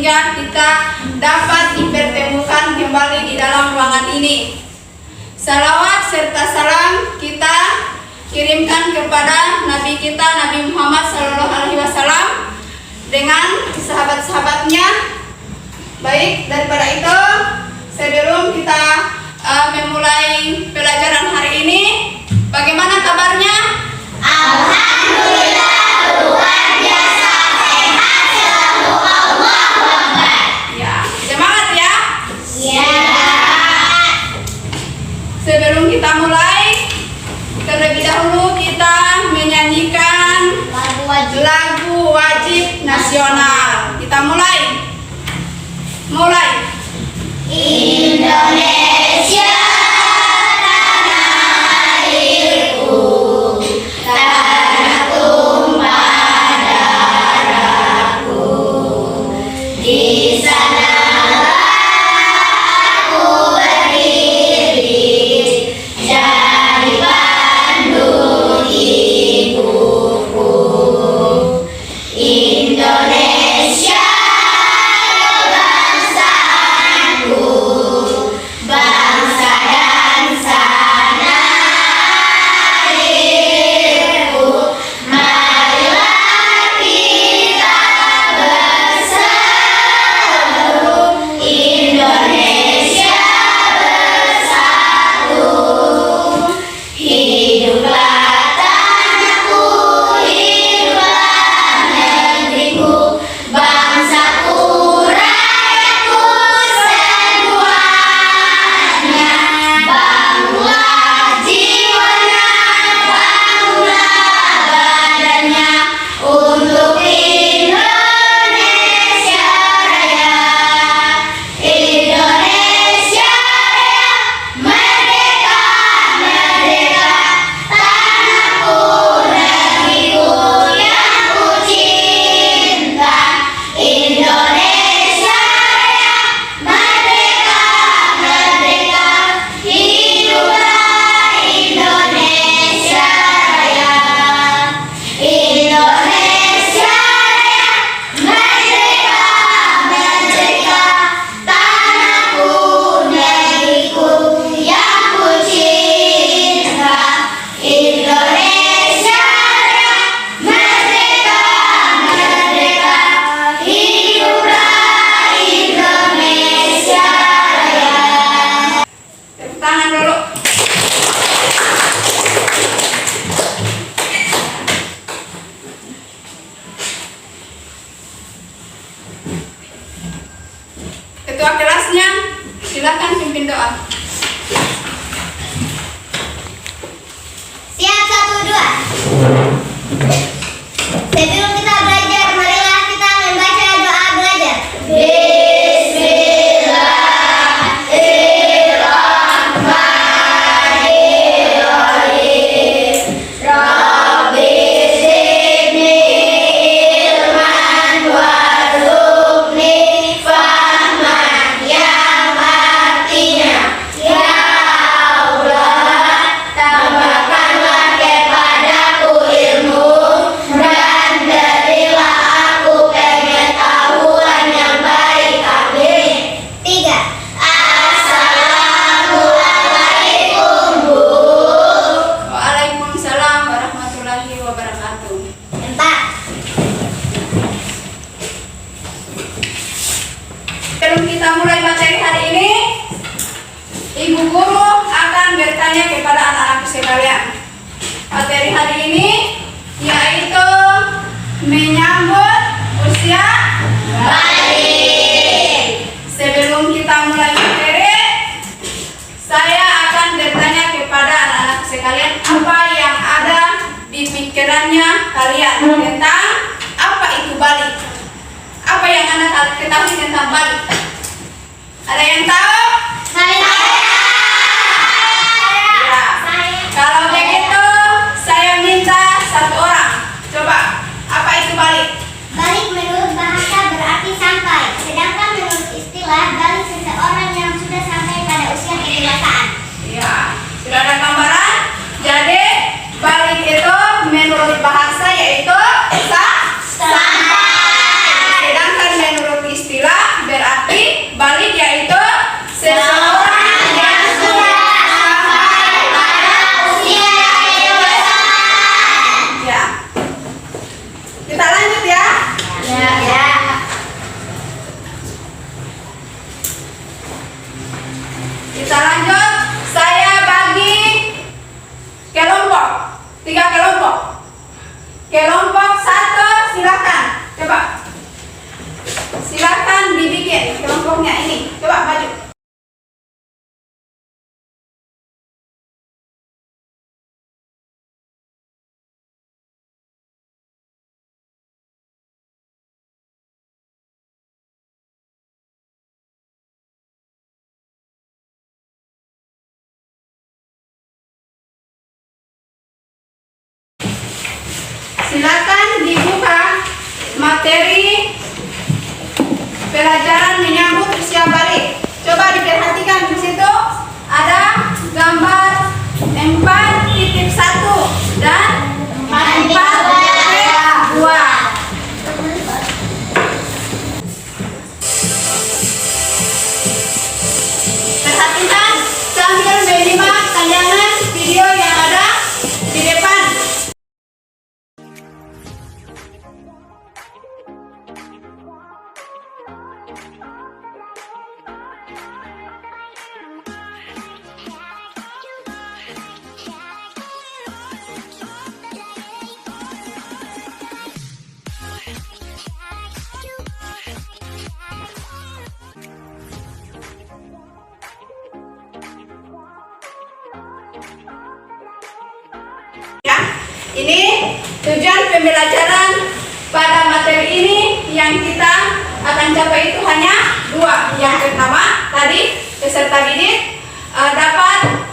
sehingga kita dapat dipertemukan kembali di dalam ruangan ini. Salawat serta salam kita kirimkan kepada Nabi kita Nabi Muhammad SAW dengan sahabat-sahabatnya. Baik, daripada itu sebelum kita memulai pelajaran hari ini, bagaimana kabarnya? Alhamdulillah luar biasa, sehat selalu, Allahu Akbar. Ya, semangat ya. Ya. Sebelum kita mulai, terlebih dahulu kita menyanyikan lagu wajib nasional. Kita mulai. Indonesia tanah airku, tanah tumpah darahku, di sanalah aku berdiri, jadi pandu ibuku. Indonesia bangsa dan tanah airku, marilah kita bersatu, Indonesia bersatu. Hiduplah tanahku, hiduplah negeriku, bangsaku, rakyatku semuanya. Bangunlah jiwanya, bangunlah badannya untuk Indonesia Raya. Indonesia Raya, merdeka, merdeka, tanahku, negeriku yang ku cinta. Indonesia Raya, merdeka, merdeka, hiduplah Indonesia Raya. Indonesia Raya, merdeka, merdeka, tanahku, negeriku yang ku cinta. Indonesia Raya, merdeka, merdeka, hiduplah Indonesia Raya. Tepuk tangan dulu. Ketua kelasnya, silakan pimpin doa. Siap, 1, 2. Sebelum kita belajar, marilah kita membaca doa belajar. Bismillahirrahmanirrahim. Rabbi zidni ilman warzuqni fahman, yang artinya, ya Allah, tambahkanlah kepadaku ilmu dan berilah aku pengetahuan yang baik. Amin. 3. Assalamualaikum, Bu. Waalaikumsalam warahmatullahi wabarakatuh. 4. Sebelum kita mulai materi hari ini, Ibu Guru akan bertanya kepada anak-anak sekalian. Materi hari ini yaitu menyambut usia baik. Sebelum kita mulai materi, saya akan bertanya kepada anak-anak sekalian apa yang ada di pikirannya kalian tentang apa itu balik. Apa yang anak ketahui tentang balik? Ada yang tahu? Saya. Ya. Kalau begitu, saya minta satu orang. Coba, apa itu balik? Balik menurut bahasa berarti sampai, sedangkan menurut istilah balik seseorang yang sudah sampai pada usia kedewasaan. Ya, sudah ada gambaran. Jadi, balik itu menurut bahasa yaitu sampai. Sedangkan menurut istilah Kelompok 1 silakan. Coba. Silakan dibikin kelompoknya ini. Coba maju. Silakan dibuka materi pelajaran menyambut usia balik. Coba diperhatikan di situ ada gambar 4.1 dan 4.2. Perhatikan sambil menyimak tayangan video yang ada di depan. Ini tujuan pembelajaran pada materi ini yang kita akan capai itu hanya 2. Yang pertama tadi peserta didik dapat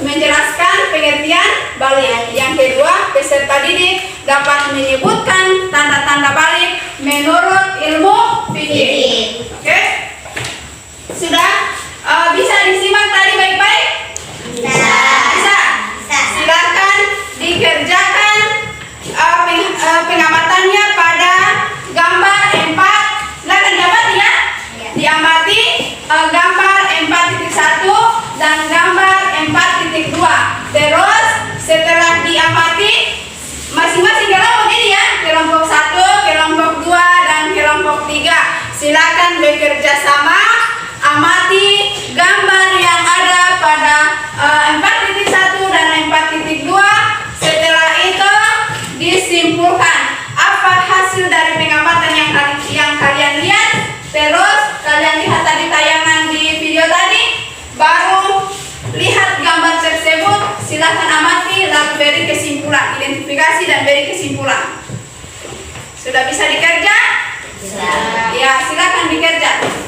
menjelaskan pengertian balik. Yang kedua peserta didik dapat menyebutkan tanda-tanda balik menurut ilmu fikih. Oke? Sudah bisa disimak tadi baik-baik? Bisa. Silakan dikerjakan pengamatannya pada gambar 4. Silakan diamati ya. Diamati gambar 4.1 dan gambar 4.2. Terus setelah diamati masing-masing kelompok ini ya, kelompok 1, kelompok 2 dan kelompok 3. Silakan bekerja sama amati gambar yang ada pada 4.1 dan 4.2. Setelah itu disimpulkan apa hasil dari pengamatan yang kalian lihat. Terus kalian lihat tadi tayangan di video tadi, baru lihat gambar tersebut, silakan amati lalu beri kesimpulan, identifikasi dan beri kesimpulan. Sudah bisa dikerja? Bisa. Ya, silakan dikerja.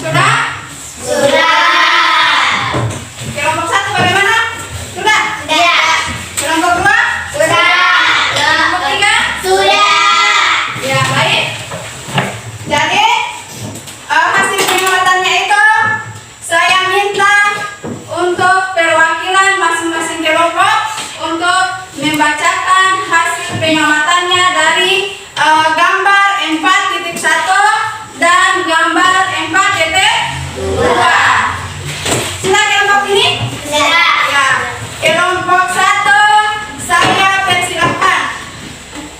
Sudah? Sudah. Kelompok 1 bagaimana? Sudah? Sudah. Kelompok 2? Sudah. Kelompok 3? Sudah. Ya, baik. Jadi hasil pengamatannya itu saya minta untuk perwakilan masing-masing kelompok untuk membacakan hasil pengamatannya dari gambar 4.1 dan gambar 4.2. Sudah kelompok ini? Sudah. Ya. Kelompok 1 saya persilahkan.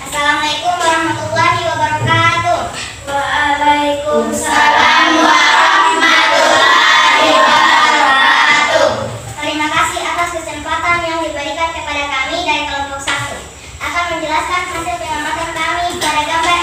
Assalamualaikum warahmatullahi wabarakatuh. Waalaikumsalam warahmatullahi wabarakatuh. Terima kasih atas kesempatan yang diberikan kepada kami dari kelompok 1. Akan menjelaskan hasil pengamatan kami pada gambar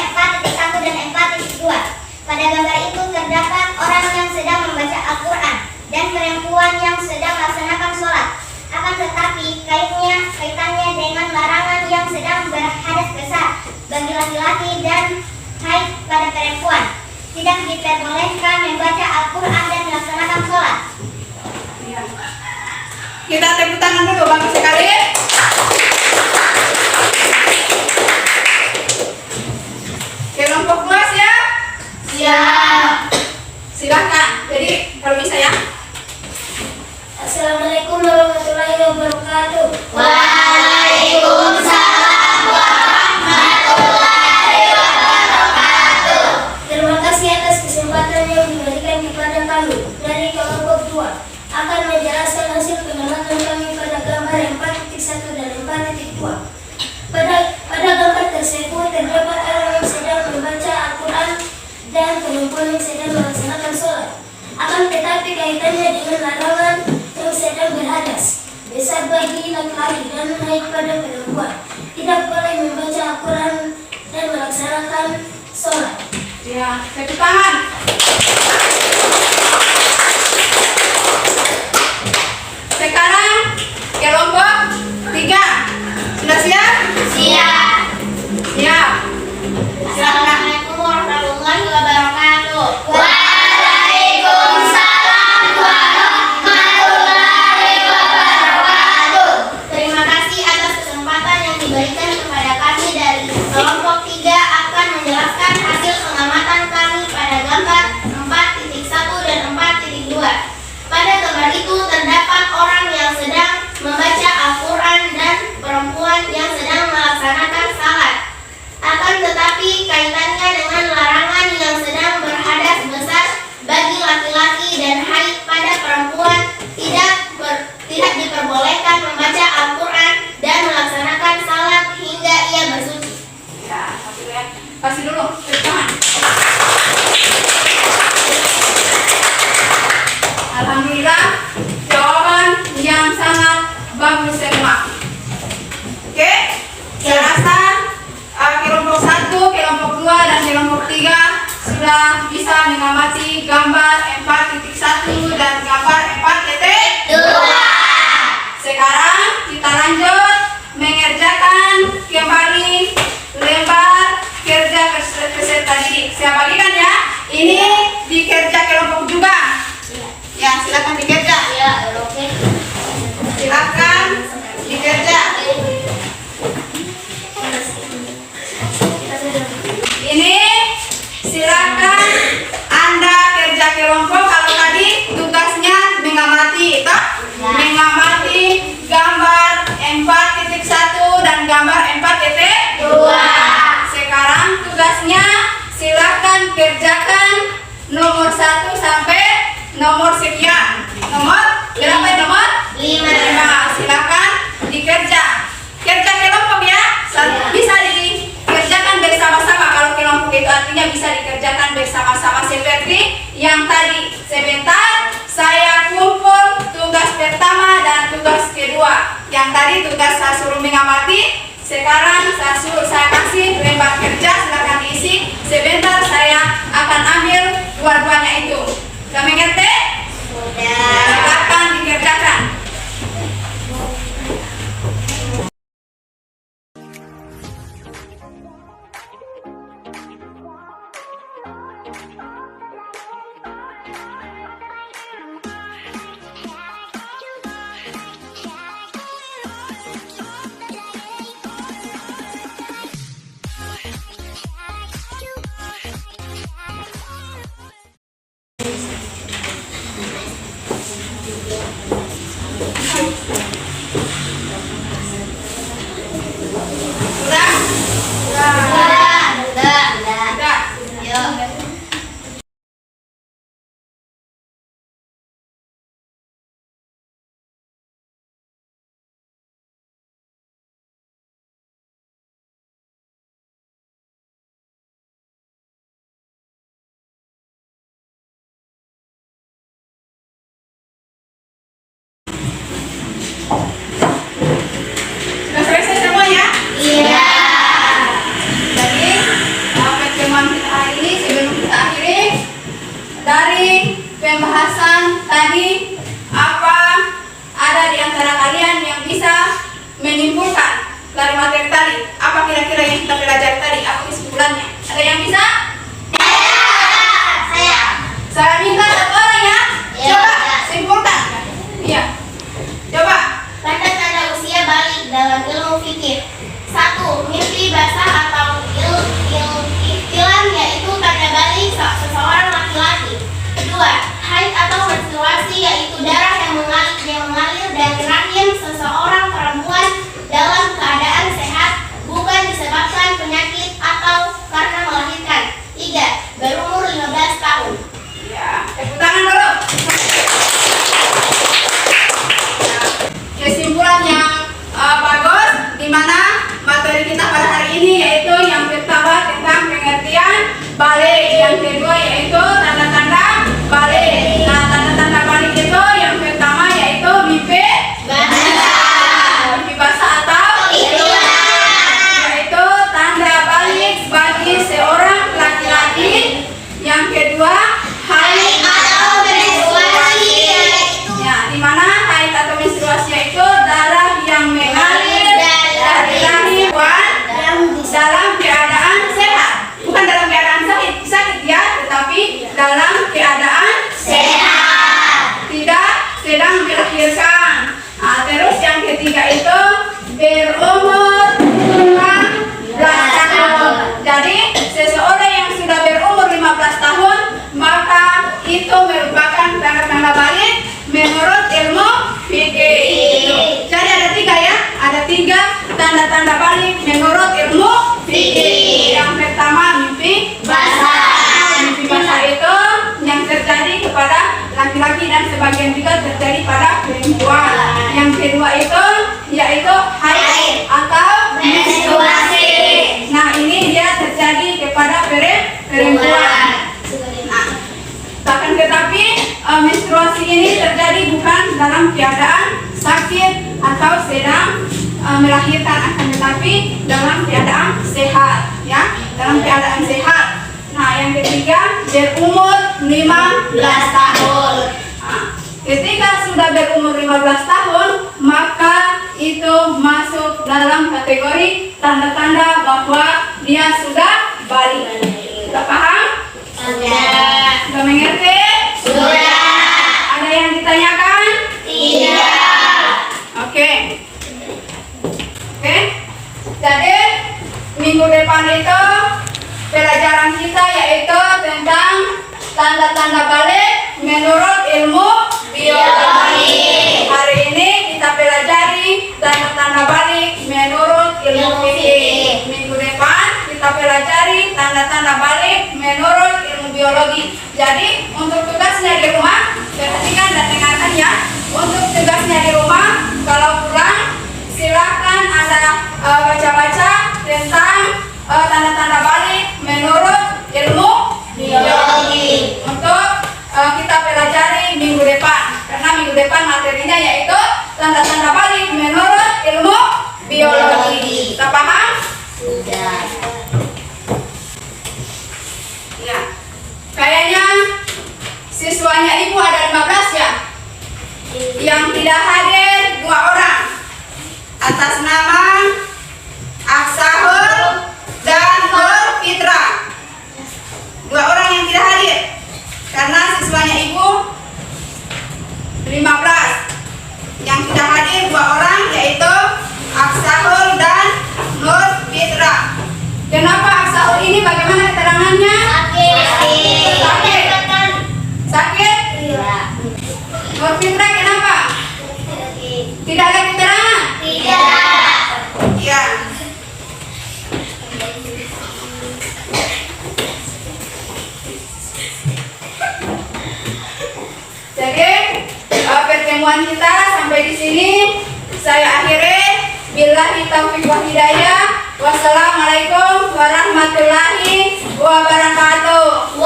4.1 dan 4.2. Pada gambar itu terdapat orang yang sedang membaca Al-Quran dan perempuan yang sedang melaksanakan sholat. Akan tetapi kaitannya dengan larangan yang sedang berhadas besar bagi laki-laki dan haid pada perempuan. Tidak diperbolehkan membaca Al-Quran dan melaksanakan sholat. Ya. Kita tepuk tangan dulu Bapak sekalian. Kelompok 2 siap? Siap. Silahkan. Jadi kalau bisa ya. Assalamualaikum warahmatullahi wabarakatuh. Waalaikumsalam warahmatullahi wabarakatuh. Terima kasih atas kesempatan yang diberikan kepada kami dari kelompok 2. Akan menjelaskan hasil pengamatan kami pada gambar 4.1 perempuan yang sedang melaksanakan sholat. Akan tetapi kaitannya dengan larangan yang sedang berhadas, besar bagi laki-laki dan haid pada perempuan, tidak boleh membaca Al-Quran dan melaksanakan sholat. Ya, tepuk tangan. Sekarang kelompok 3. Sudah siap? Siap. Siap. Silakan. Assalamualaikum warahmatullahi wabarakatuh. Waalaikumsalam warahmatullahi wabarakatuh. Terima kasih atas kesempatan yang diberikan kepada kami dari kelompok 3 akan menjelaskan hasil pengamatan kami pada gambar 4.1 dan 4.2. Pada gambar itu terdapat orang yang sedang membaca Al-Quran dan perempuan yang sedang melaksanakan salat. Akan tetapi kaitannya dengan larangan yang sedang berhadas besar bagi laki-laki dan haid pada perempuan, tidak diperbolehkan membaca Al-Quran dan melaksanakan salat hingga ia bersuci. Ya, kasih dulu. Tepuk tangan. Alhamdulillah, jawaban yang sangat bagus semua. Oke, saya rasa kelompok 1, kelompok 2, dan kelompok 3 sudah bisa mengamati gambar 4.1 dan gambar 4.2. Sekarang kita lanjut mengerjakan kembali lembar kerja peserta didik. Saya bagikan ya. Ini dikerja kelompok juga. Ya, silakan dikerja. Ya, oke. Silakan dikerja. Ini silakan Anda kerja kelompok. Kalau tadi tugasnya mengamati, toh? Mengamati gambar 4.1 dan gambar 4.2. Sekarang tugasnya silakan kerjakan nomor 1 sampai nomor sekian. Nomor berapa? Nomor 5. Silakan dikerja. Kerja kelompok ya. Bisa dikerjakan bersama-sama. Kalau kelompok itu artinya bisa dikerjakan bersama-sama seperti yang tadi. Sebentar saya kumpul tugas pertama dan tugas kedua. Yang tadi tugas saya suruh mengamati. Sekarang saya kasih lembar kerja, silakan diisi. Sebentar saya akan ambil dua-duanya itu. Sudah mengerti? Sudah. Silakan dikerjakan. Sudah? Sudah. Yuk. Sudah selesai semuanya? Iya. Jadi, pertemuan kita hari ini sebelum kita akhiri, dari pembahasan tadi, apa ada di antara kalian yang bisa menyimpulkan dari materi tadi? Apa kira-kira yang kita pelajari tadi? Apa kesimpulannya? Ada yang bisa? Saya minta satu orang ya. Iya. Coba simpulkan. Iya. Coba. Tanda-tanda usia balik dalam ilmu fikih. 1. Mimpi basah atau ihtilam, yaitu tanda balik seseorang laki-laki. 2. Haid atau menstruasi, yaitu darah yang mengalir dari rahim seseorang perempuan dalam keadaan sehat, bukan disebabkan penyakit atau karena melahirkan. 3. Berumur 15 tahun. Ya. dalam keadaan sehat. Bukan dalam keadaan sakit ya, tetapi dalam keadaan Sehat. tidak sedang melahirkan. Nah, terus yang ketiga itu berumur 15 tahun. Jadi seseorang yang sudah berumur 15 tahun maka itu merupakan tanda-tanda balik menurut ilmu fikih. Jadi ada tiga ya, ada tiga tanda-tanda balik menurut ilmu fikih. Yang pertama mimpi basah. Mimpi basah itu yang terjadi kepada laki-laki dan sebagian juga terjadi pada perempuan. Yang kedua itu yaitu haid atau menstruasi. Nah ini dia terjadi kepada perempuan. Nah, bahkan tetapi menstruasi ini terjadi bukan dalam keadaan sakit atau sedang melahirkan, akan tetapi dalam keadaan sehat ya, dalam keadaan sehat. Nah yang ketiga berumur 15 tahun. Nah, ketika sudah berumur 15 tahun maka itu masuk dalam kategori tanda-tanda bahwa dia sudah balik. Sudah paham? Sudah. Sudah mengerti? Sudah. Ada yang ditanyakan? Tidak. Oke. Oke. Jadi minggu depan itu pelajaran kita yaitu tentang tanda-tanda balik menurut ilmu biologi. Hari ini kita pelajari tanda-tanda balik menurut ilmu fikih. Minggu depan kita pelajari tanda-tanda balik menurut ilmu biologi. Jadi untuk tugasnya di rumah perhatikan dan dengarkan ya. Untuk tugasnya di rumah kalau pulang silakan Anda baca-baca tentang tanda-tanda balik menurut ilmu biologi. Untuk kita pelajari minggu depan, karena minggu depan materinya yaitu tanda-tanda balik menurut ilmu biologi. Kita paham? Sudah. Ya. Kayaknya siswanya ibu ada 15 ya. Yang tidak hadir 2 orang atas nama Aksahul dan Nur Fitra. 2 orang yang tidak hadir karena siswanya ibu 15. Yang tidak hadir 2 orang yaitu Aksahul dan Nur Fitra. Kenapa Aksahul ini bagaimana keterangannya? Sakit. Sakit? Iya. Nur Fitra kenapa? Tidak ada keterangan? Tidak. Ya. Jadi pertemuan kita sampai di sini saya akhiri. Billahi taufiq wa hidayah. Wassalamualaikum warahmatullahi wabarakatuh.